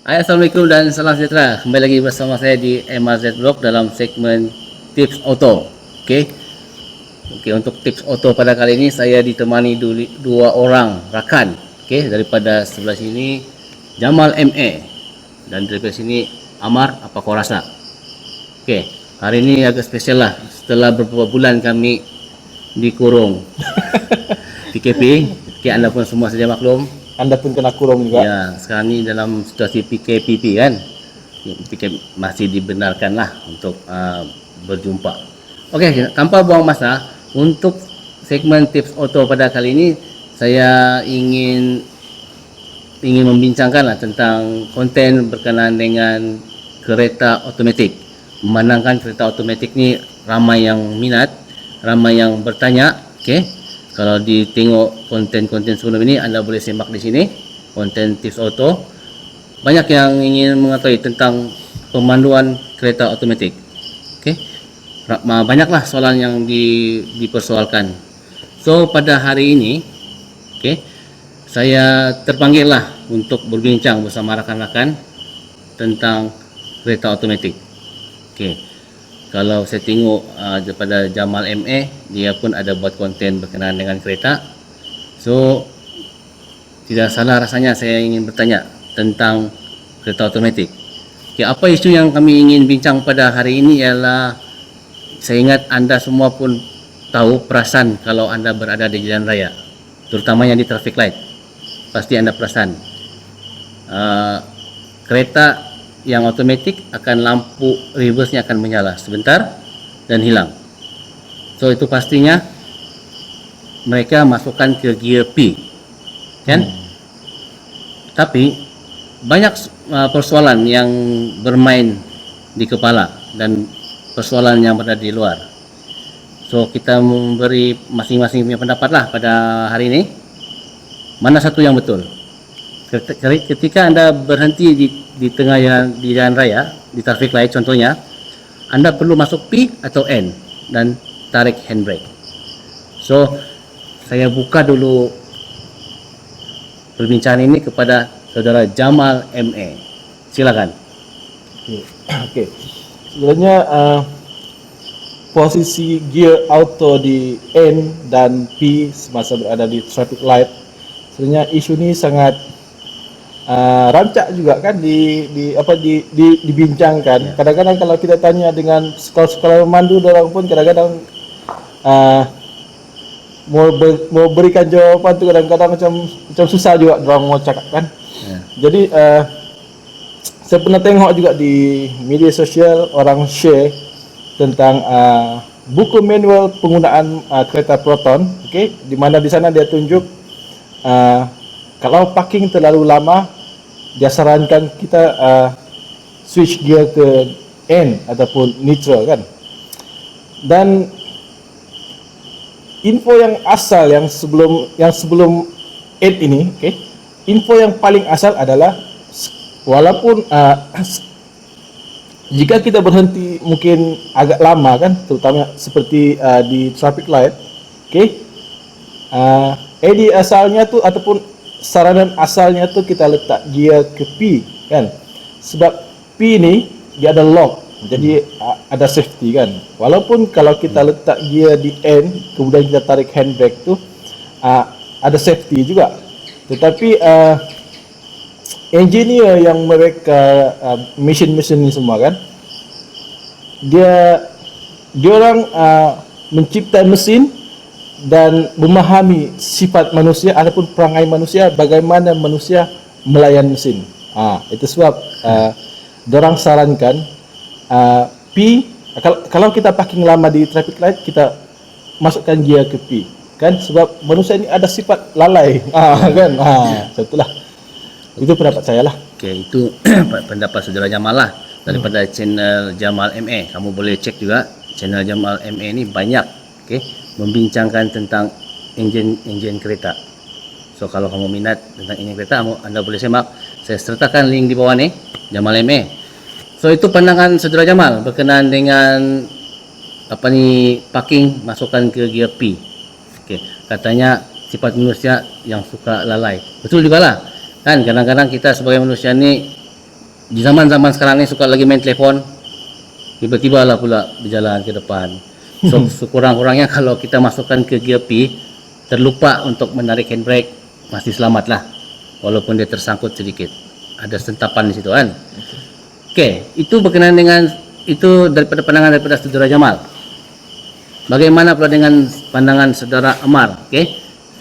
Hai, Assalamualaikum dan salam sejahtera. Kembali lagi bersama saya di MRZ Blog dalam segmen Tips Auto. Okey. Untuk tips auto pada kali ini saya ditemani dua orang rakan. Okey, daripada sebelah sini Jamal MA dan daripada sini Amar, apa kau rasa? Okey, hari ini agak spesial lah. Setelah beberapa bulan kami dikurung PKP. Okey, anda pun semua sedia maklum. Anda pun kena kurung juga. Ya, sekarang ni dalam situasi PKPP kan. PKP masih dibenarkan lah untuk berjumpa. Okey, tanpa buang masa, untuk segmen tips auto pada kali ini saya ingin membincangkan lah tentang konten berkenaan dengan kereta automatik. Memandangkan kereta automatik ni ramai yang minat, ramai yang bertanya. Okey. Kalau ditengok konten-konten sebelum ini, anda boleh semak di sini konten tips auto. Banyak yang ingin mengetahui tentang pemanduan kereta automatik. Okey. Banyaklah soalan yang dipersoalkan. So pada hari ini, okey, saya terpanggil lah untuk berbincang bersama rakan-rakan tentang kereta automatik. Okey. Kalau saya tengok daripada Jamal MA, dia pun ada buat konten berkenaan dengan kereta. So tidak salah rasanya saya ingin bertanya tentang kereta automatik. Okay, apa isu yang kami ingin bincang pada hari ini ialah, saya ingat anda semua pun tahu perasan kalau anda berada di jalan raya, terutamanya di traffic light. Pasti anda perasan kereta yang automatik akan lampu reverse-nya akan menyala sebentar dan hilang. So itu pastinya mereka masukkan ke gear P, kan? Tapi banyak persoalan yang bermain di kepala dan persoalan yang berada di luar. So kita memberi masing-masing punya pendapat lah pada hari ini. Mana satu yang betul? Ketika anda berhenti di tengah jalan raya, di traffic light contohnya, anda perlu masuk P atau N dan tarik handbrake. So saya buka dulu perbincangan ini kepada saudara Jamal MA. Silakan. Okey. Sebenarnya posisi gear auto di N dan P semasa berada di traffic light, sebenarnya isu ini sangat rancak juga kan dibincangkan. Kadang-kadang kalau kita tanya dengan sekolah-sekolah memandu, orang pun kadang-kadang mau berikan jawapan tu kadang-kadang macam susah juga orang mau cakap kan. Jadi saya pernah tengok juga di media sosial orang share tentang buku manual penggunaan kereta Proton, okey, di mana di sana dia tunjuk kalau parking terlalu lama, dia sarankan kita switch gear ke N ataupun neutral kan. Dan info yang asal yang sebelum N ini, okay, info yang paling asal adalah walaupun jika kita berhenti mungkin agak lama kan, terutama seperti di traffic light, okay, ED asalnya tu ataupun saranan asalnya tu kita letak gear ke P kan, sebab P ni dia ada lock, jadi ada safety kan. Walaupun kalau kita letak gear di N kemudian kita tarik handbrake tu ada safety juga, tetapi engineer yang mereka mesin-mesin ni semua kan, dia orang mencipta mesin dan memahami sifat manusia ataupun perangai manusia, bagaimana manusia melayan mesin. Itu sebab dorang sarankan P, kalau kita parking lama di traffic light, kita masukkan gear ke P kan, sebab manusia ini ada sifat lalai kan. Itulah, itu pendapat saya lah. Okey, itu pendapat saudara Jamal lah daripada channel Jamal MA. Kamu boleh cek juga channel Jamal MA ni banyak, okey, membincangkan tentang enjin kereta. So kalau kamu minat tentang enjin kereta, anda boleh semak. Saya sertakan link di bawah ni, Jamal MA. So itu pandangan saudara Jamal berkenaan dengan parking masukkan ke gear P. Okey, katanya sifat manusia yang suka lalai. Betul juga lah. Kan kadang-kadang kita sebagai manusia ni di zaman-zaman sekarang ni suka lagi main telefon, tiba-tiba lah pula berjalan ke depan. So sekurang-kurangnya kalau kita masukkan ke gear P, terlupa untuk menarik handbrake, masih selamat lah, walaupun dia tersangkut sedikit, ada sentapan di situ kan. Okey, itu berkenaan dengan itu daripada pandangan daripada saudara Jamal. Bagaimana pula dengan pandangan saudara Amar? Okey,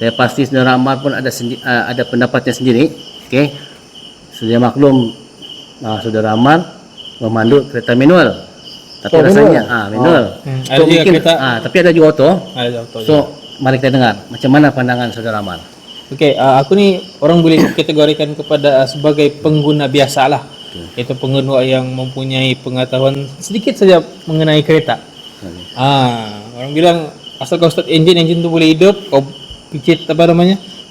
saya pasti saudara Amar pun ada pendapatnya sendiri. Okey, sedia maklum saudara Amar memandu kereta manual, tapi rasanya manual. Ada juga kereta tapi ada juga auto. ada auto. So mari kita dengar macam mana pandangan saudara Amar. Okey, aku ni orang boleh kategorikan kepada sebagai pengguna biasa lah. Itu pengguna yang mempunyai pengetahuan sedikit saja mengenai kereta. Orang bilang asal kau start engine tu boleh hidup, kau picit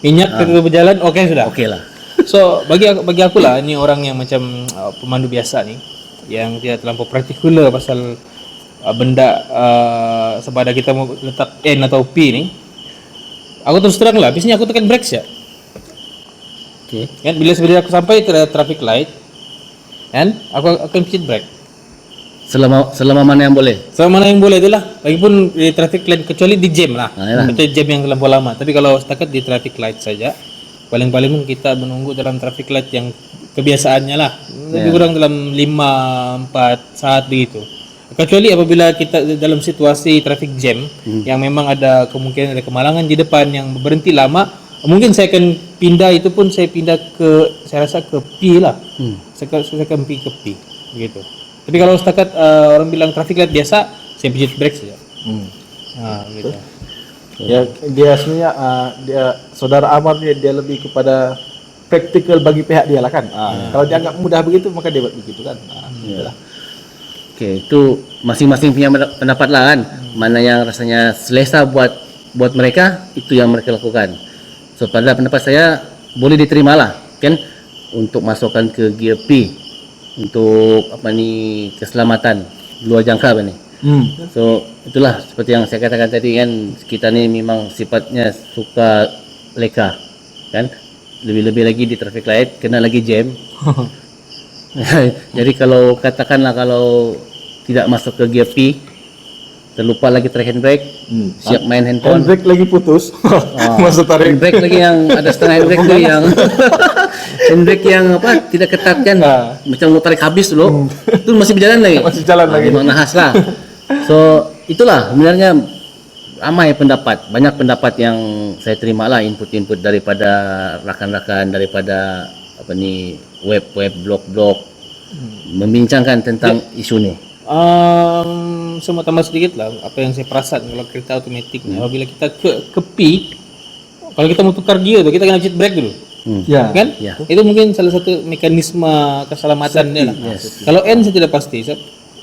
minyak kereta berjalan, okey sudah. Okey lah. So bagi aku lah, ni orang yang macam pemandu biasa ni, yang tidak terlampau partikular pasal benda sama ada kita mau letak N atau P ni. Aku terus terang lah, biasanya aku tekan brake saja. Okey. Kan bila sebenarnya aku sampai traffic light, kan aku akan picit brake. Selama mana yang boleh. Selama mana yang boleh itulah. Lagipun di traffic light, kecuali di jam lah. Yalah. Itu jam yang terlampau lama. Tapi kalau setakat di traffic light saja, paling-paling pun kita menunggu dalam traffic light yang kebiasaannya lah. Lebih kurang dalam 5-4 saat begitu. Kecuali apabila kita dalam situasi traffic jam yang memang ada kemungkinan ada kemalangan di depan yang berhenti lama, mungkin saya akan pindah, itu pun saya pindah ke, saya rasa ke P lah. Saya akan pergi ke P begitu. Tapi kalau setakat orang bilang traffic light biasa, saya pijit brake saja. Gitu. Ya, dia sebenarnya dia saudara Amar dia lebih kepada praktikal bagi pihak dia lah kan. Kalau dia anggap mudah begitu maka dia buat begitu kan. Itulah. Okey, itu masing-masing punya pendapat lah kan. Mana yang rasanya selesa buat mereka, itu yang mereka lakukan. So pada pendapat saya boleh diterima lah kan, untuk masukkan ke gear P untuk keselamatan luar jangka ni. So itulah seperti yang saya katakan tadi kan, kita ni memang sifatnya suka leka kan, lebih-lebih lagi di traffic light, kena lagi jam. Jadi kalau katakanlah kalau tidak masuk ke gear P, terlupa lagi tarik handbrake, siap main handphone, Handbrake lagi putus. Masa tarik. handbrake lagi yang ada setengah handbrake tu yang handbrake yang tidak ketat kan, macam mau tarik habis dulu, tu masih berjalan lagi. Masih jalan lagi. Memang nahas lah. So itulah sebenarnya ramai pendapat, banyak pendapat yang saya terima lah, input-input daripada rakan-rakan, daripada web blog membincangkan tentang isu ni. Saya mau tambah sedikit lah apa yang saya perasan kalau kereta automatik ni. Apabila kita ke P, kalau kita mau tukar gear tu kita kena pijit brake dulu. Ya. Kan? Ya. Itu mungkin salah satu mekanisme keselamatan dia lah. Kalau N saya tidak pasti.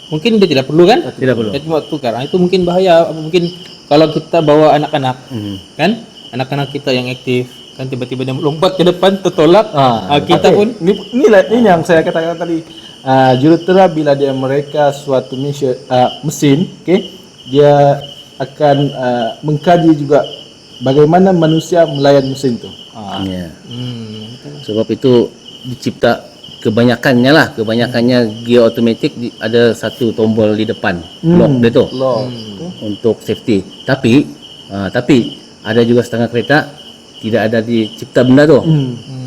Mungkin dia tidak perlu kan? Tidak perlu. Dia cuma tukar. Itu mungkin bahaya. Mungkin kalau kita bawa anak-anak, kan? Anak-anak kita yang aktif, kan tiba-tiba dia lompat ke depan, tertolak. Kita Okey. pun ini yang saya katakan tadi. Jurutera bila dia mereka suatu mesin, dia akan mengkaji juga bagaimana manusia melayan mesin tu. Ya. Sebab itu dicipta kebanyakannya gear automatic ada satu tombol di depan, lock dia tu, untuk safety. Tapi ada juga setengah kereta tidak ada dicipta benda tu.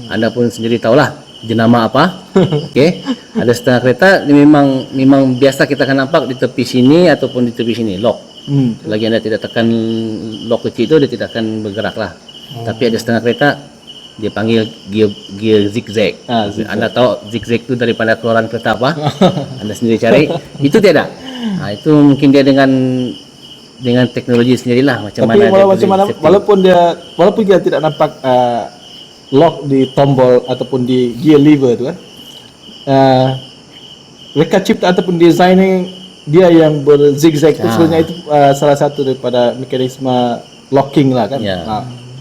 Anda pun sendiri tahulah jenama apa. Okey, ada setengah kereta memang biasa kita akan nampak di tepi sini ataupun di tepi sini lock. Lagi anda tidak tekan lock kecil itu, dia tidak akan bergerak lah. Tapi ada setengah kereta dia panggil gear zigzag. Anda tahu zigzag itu daripada keluaran kereta apa? Anda sendiri cari. Itu tiada. Itu mungkin dia dengan teknologi sendirilah macam Tapi mana dia walaupun dia tidak nampak lock di tombol ataupun di gear lever tu kan, mereka cipta ataupun designing dia yang berzigzag tu sebenarnya itu salah satu daripada mekanisme locking lah kan.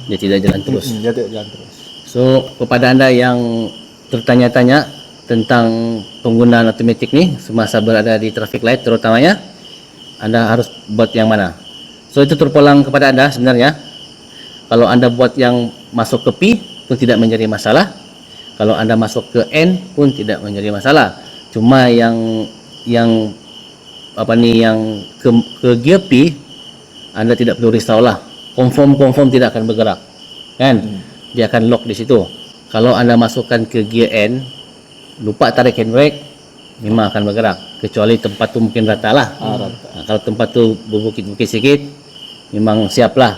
Dia tidak jalan terus. Dia tidak jalan terus. So kepada anda yang tertanya-tanya tentang penggunaan automatik ni semasa berada di traffic light terutamanya, anda harus buat yang mana? So itu terpulang kepada anda sebenarnya. Kalau anda buat yang masuk ke P pun tidak menjadi masalah. Kalau Anda masuk ke N pun tidak menjadi masalah. Cuma yang ke gear P, Anda tidak perlu risaulah. Confirm tidak akan bergerak. Kan? Dia akan lock di situ. Kalau Anda masukkan ke gear N, lupa tarik handbrake, memang akan bergerak. Kecuali tempat tu mungkin rata lah. Kalau tempat tu berbukit-bukit sikit, memang siaplah.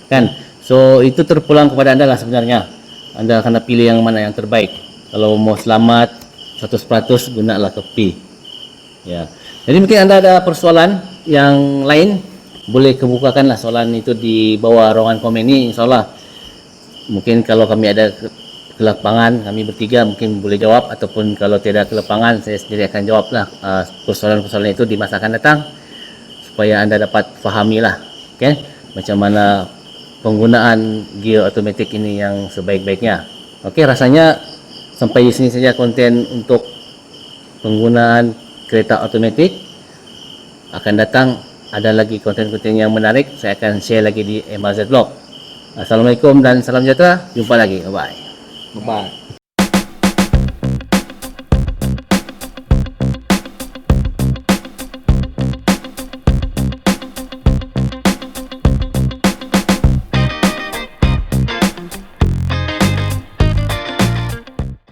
Kan? So itu terpulang kepada Anda lah sebenarnya. Anda akan pilih yang mana yang terbaik. Kalau mau selamat 100%, gunalah ke P. Ya. Jadi mungkin Anda ada persoalan yang lain, boleh kebukakanlah soalan itu di bawah ruangan komen ini, insyaallah. Mungkin kalau kami ada kelapangan, kami bertiga mungkin boleh jawab, ataupun kalau tidak kelapangan, saya sendiri akan jawablah persoalan-persoalan itu di masa akan datang, supaya Anda dapat fahamilah, okay, macam mana penggunaan gear automatic ini yang sebaik-baiknya. Okey, rasanya sampai di sini saja konten untuk penggunaan kereta automatik. Akan datang ada lagi konten-konten yang menarik, saya akan share lagi di MRZ Vlog. Assalamualaikum dan salam sejahtera. Jumpa lagi. Bye. Bye.